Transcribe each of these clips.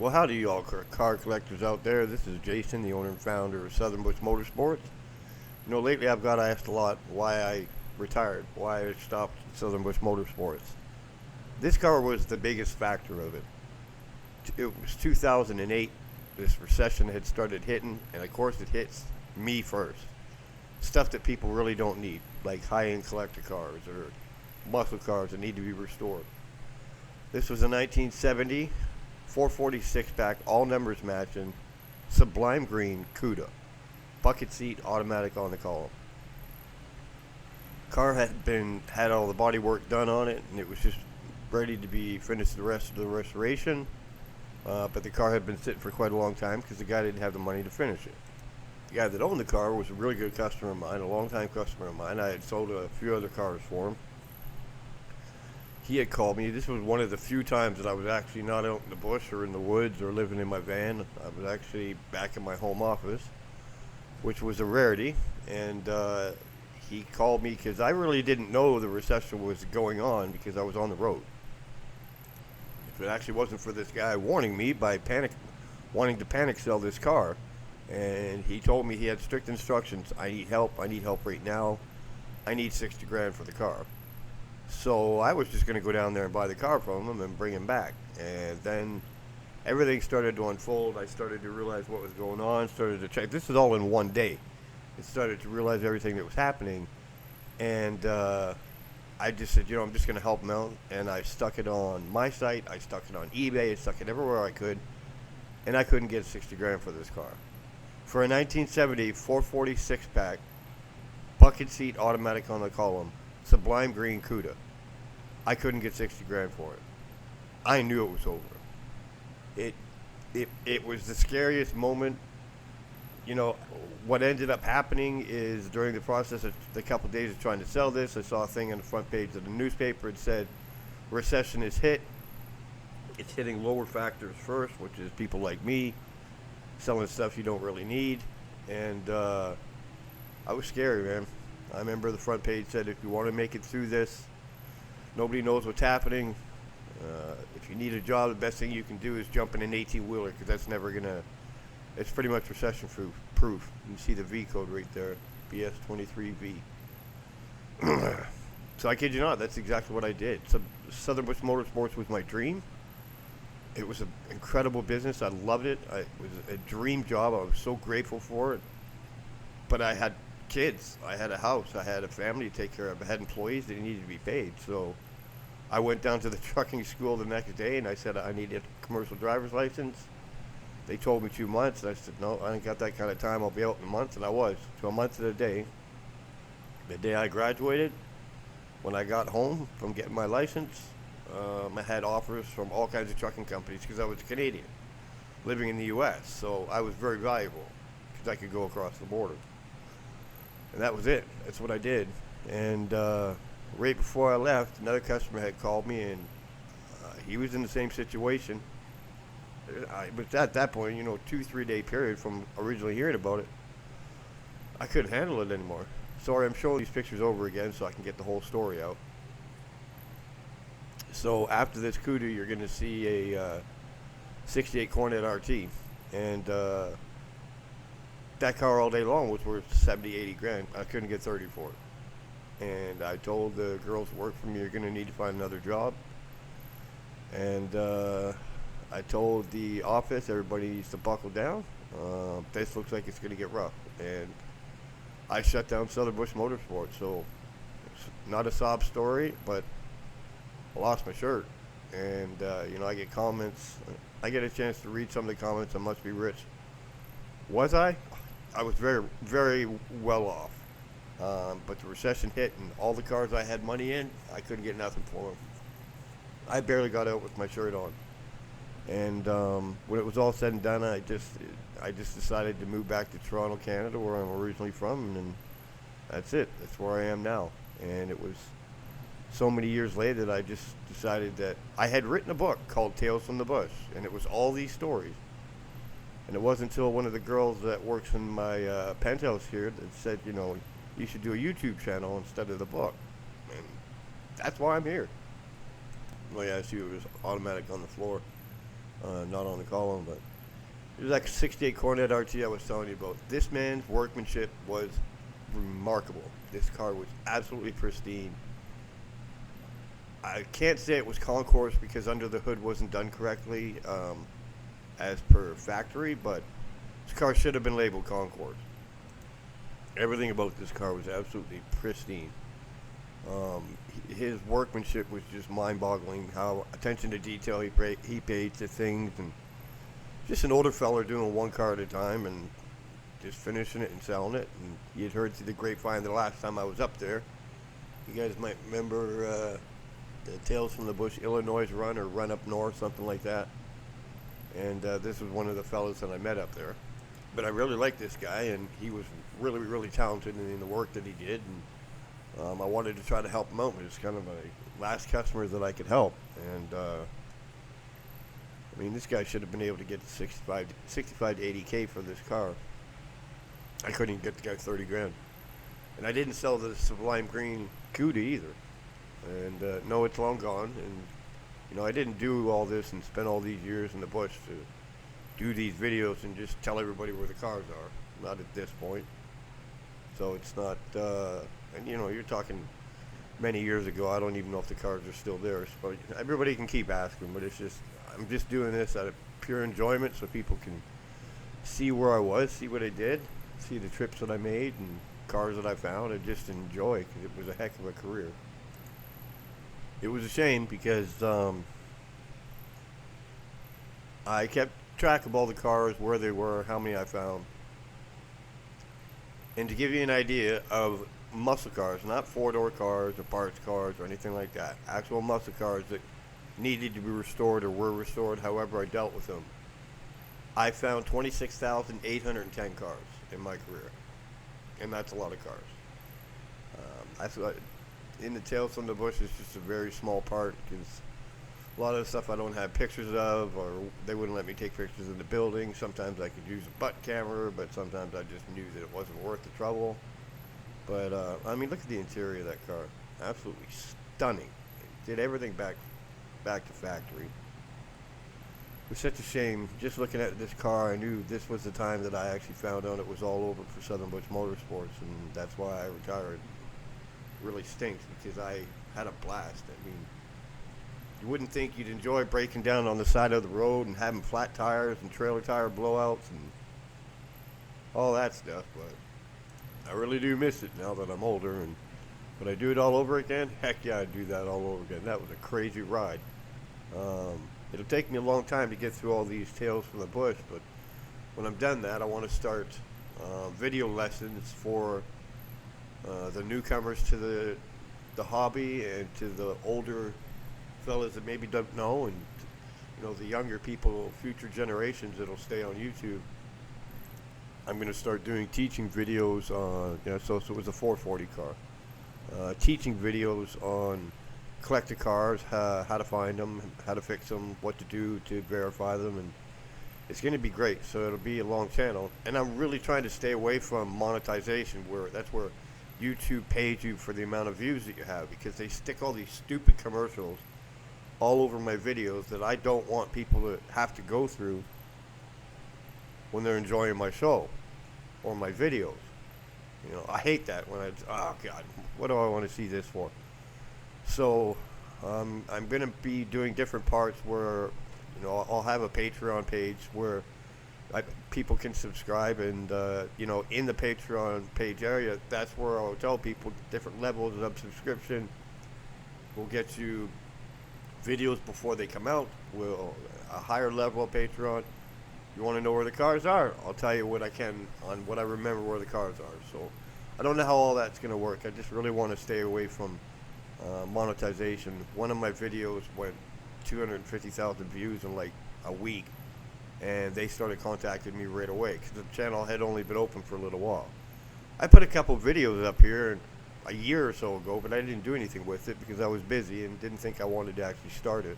Well, howdy, y'all car collectors out there. This is Jason, the owner and founder of Southern Bush Motorsports. Lately I've got asked a lot why I retired, why I stopped Southern Bush Motorsports. This car was the biggest factor of it. It was 2008. This recession had started hitting, and of course it hits me first. Stuff that people really don't need, like high-end collector cars or muscle cars that need to be restored. This was a 1970 446 pack, all numbers matching, sublime green Cuda, bucket seat, automatic on the column. Car had all the body work done on it, and it was just ready to be finished the rest of the restoration. But the car had been sitting for quite a long time because the guy didn't have the money to finish it. The guy that owned the car was a really good customer of mine, a long-time customer of mine. I had sold a few other cars for him. He had called me. This was one of the few times that I was actually not out in the bush or in the woods or living in my van. I was actually back in my home office, which was a rarity. And he called me because I really didn't know the recession was going on because I was on the road. If it actually wasn't for this guy warning me by wanting to panic sell this car, and he told me he had strict instructions. I need help right now. I need 60 grand for the car. So I was just going to go down there and buy the car from him and bring him back. And then everything started to unfold. I started to realize what was going on, started to check. This is all in one day. I started to realize everything that was happening. And I just said, I'm just going to help him out. And I stuck it on my site. I stuck it on eBay. I stuck it everywhere I could. And I couldn't get 60 grand for this car. For a 1970 446 pack, bucket seat, automatic on the column, sublime green Cuda, I couldn't get 60 grand for it. I knew it was over. It was the scariest moment. What ended up happening is during the process of the couple days of trying to sell this, I saw a thing on the front page of the newspaper. It said, recession is hit. It's hitting lower factors first, which is people like me selling stuff you don't really need. And I was scary, man. I remember the front page said, if you want to make it through this, nobody knows what's happening. If you need a job, the best thing you can do is jump in an 18-wheeler because that's never going to, it's pretty much recession-proof. You see the V code right there, BS23V. So I kid you not, that's exactly what I did. So Southern Bush Motorsports was my dream. It was an incredible business. I loved it. It was a dream job. I was so grateful for it. But I had kids. I had a house. I had a family to take care of. I had employees that needed to be paid. So I went down to the trucking school the next day and I said I needed a commercial driver's license. They told me 2 months. And I said, no, I ain't got that kind of time. I'll be out in a month. And I was. To a month of the day. The day I graduated, when I got home from getting my license, I had offers from all kinds of trucking companies because I was Canadian, living in the U.S. So I was very valuable because I could go across the border. And that was it. That's what I did. And right before I left, another customer had called me, and he was in the same situation. But at that point, 2-3 day period from originally hearing about it, I couldn't handle it anymore. Sorry, I'm showing these pictures over again so I can get the whole story out. So after this Cuda, you're going to see a 68 Cornet RT. And that car all day long was worth 70, 80 grand. I couldn't get 30 for it. And I told the girls who work for me, you're going to need to find another job. And I told the office, everybody needs to buckle down. This looks like it's going to get rough. And I shut down Southern Bush Motorsports. So it's not a sob story, but I lost my shirt. And, I get comments. I get a chance to read some of the comments. I must be rich. Was I? I was very, very well off. But the recession hit, and all the cars I had money in, I couldn't get nothing for them. I barely got out with my shirt on. And when it was all said and done, I just decided to move back to Toronto, Canada, where I'm originally from, and that's it. That's where I am now. And it was so many years later that I just decided that I had written a book called Tales from the Bush, and it was all these stories. And it wasn't until one of the girls that works in my penthouse here that said, you should do a YouTube channel instead of the book. And that's why I'm here. Oh yeah, I see it was automatic on the floor. not on the column, but it was like a 68 Coronet RT I was telling you about. This man's workmanship was remarkable. This car was absolutely pristine. I can't say it was concourse because under the hood wasn't done correctly as per factory, but this car should have been labeled concourse. Everything about this car was absolutely pristine. His workmanship was just mind-boggling. How attention to detail he paid to things, and just an older fella doing one car at a time and just finishing it and selling it. And you had heard through the grapevine the last time I was up there. You guys might remember the Tales from the Bush Illinois run, or Run Up North, something like that. And this was one of the fellas that I met up there. But I really liked this guy, and he was really, really talented in the work that he did. And I wanted to try to help him out. It was kind of my last customer that I could help. And I mean, this guy should have been able to get 65 to 80K for this car. I couldn't even get the guy 30 grand. And I didn't sell the Sublime Green Cuda either. And no, it's long gone. And you know, I didn't do all this and spend all these years in the bush to do these videos and just tell everybody where the cars are. Not at this point. So it's not, and you know, you're talking many years ago. I don't even know if the cars are still there. So everybody can keep asking, but it's just, I'm just doing this out of pure enjoyment so people can see where I was, see what I did, see the trips that I made and cars that I found, and just enjoy, because it was a heck of a career. It was a shame because I kept track of all the cars, where they were, how many I found. And to give you an idea of muscle cars, not four-door cars or parts cars or anything like that, actual muscle cars that needed to be restored or were restored, however I dealt with them, I found 26,810 cars in my career. And that's a lot of cars. I thought in the Tales from the Bush is just a very small part, because a lot of the stuff I don't have pictures of, or they wouldn't let me take pictures in the building. Sometimes I could use a butt camera, but sometimes I just knew that it wasn't worth the trouble. But I mean, look at the interior of that car. Absolutely stunning. It did everything back to factory. It was such a shame. Just looking at this car, I knew this was the time that I actually found out it was all over for Southern Bush Motorsports, and that's why I retired. It really stinks, because I had a blast. I mean, you wouldn't think you'd enjoy breaking down on the side of the road and having flat tires and trailer tire blowouts and all that stuff, but I really do miss it now that I'm older. And would I do it all over again? Heck yeah, I'd do that all over again. That was a crazy ride. It'll take me a long time to get through all these Tales from the Bush, but when I'm done that, I want to start video lessons for the newcomers to the hobby, and to the older fellas that maybe don't know, and you know, the younger people, future generations that'll stay on YouTube. I'm going to start doing teaching videos on, you know, so it was a 440 car. Teaching videos on collector cars, how to find them, how to fix them, what to do to verify them, and it's going to be great. So it'll be a long channel, and I'm really trying to stay away from monetization, where that's where YouTube pays you for the amount of views that you have, because they stick all these stupid commercials all over my videos that I don't want people to have to go through when they're enjoying my show or my videos. You know, I hate that when oh God, what do I want to see this for? So I'm going to be doing different parts where, you know, I'll have a Patreon page where people can subscribe, and you know, in the Patreon page area, that's where I'll tell people different levels of subscription will get you videos before they come out. Will a higher level of Patreon, you want to know where the cars are, I'll tell you what I can on what I remember where the cars are. So I don't know how all that's going to work. I just really want to stay away from monetization. One of my videos went 250,000 views in like a week, and they started contacting me right away, because the channel had only been open for a little while. I put a couple videos up here a year or so ago, but I didn't do anything with it because I was busy and didn't think I wanted to actually start it.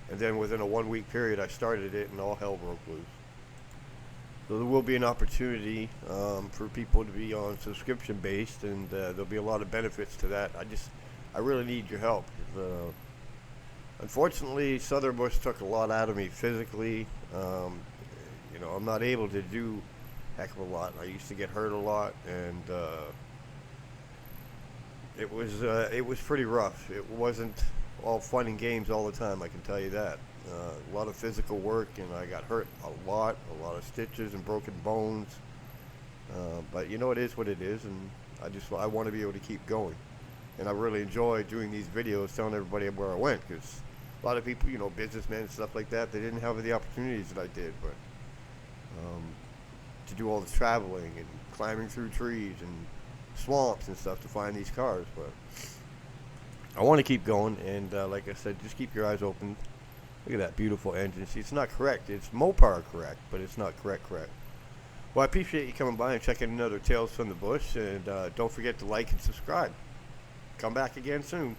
And then within a 1 week period, I started it, and all hell broke loose. So there will be an opportunity for people to be on subscription based, and there'll be a lot of benefits to that. I really need your help. Unfortunately, Southern Bush took a lot out of me physically. I'm not able to do a heck of a lot. I used to get hurt a lot, and it was pretty rough. It wasn't all fun and games all the time. I can tell you that. A lot of physical work, and I got hurt a lot of stitches and broken bones. But it is what it is, and I want to be able to keep going. And I really enjoy doing these videos, telling everybody where I went, because a lot of people, businessmen and stuff like that, they didn't have the opportunities that I did, but to do all the traveling and climbing through trees and swamps and stuff to find these cars. But I want to keep going, and like I said, just keep your eyes open. Look at that beautiful engine. See, it's not correct. It's Mopar correct, but it's not correct. Well, I appreciate you coming by and checking another Tales from the Bush, and don't forget to like and subscribe. Come back again soon.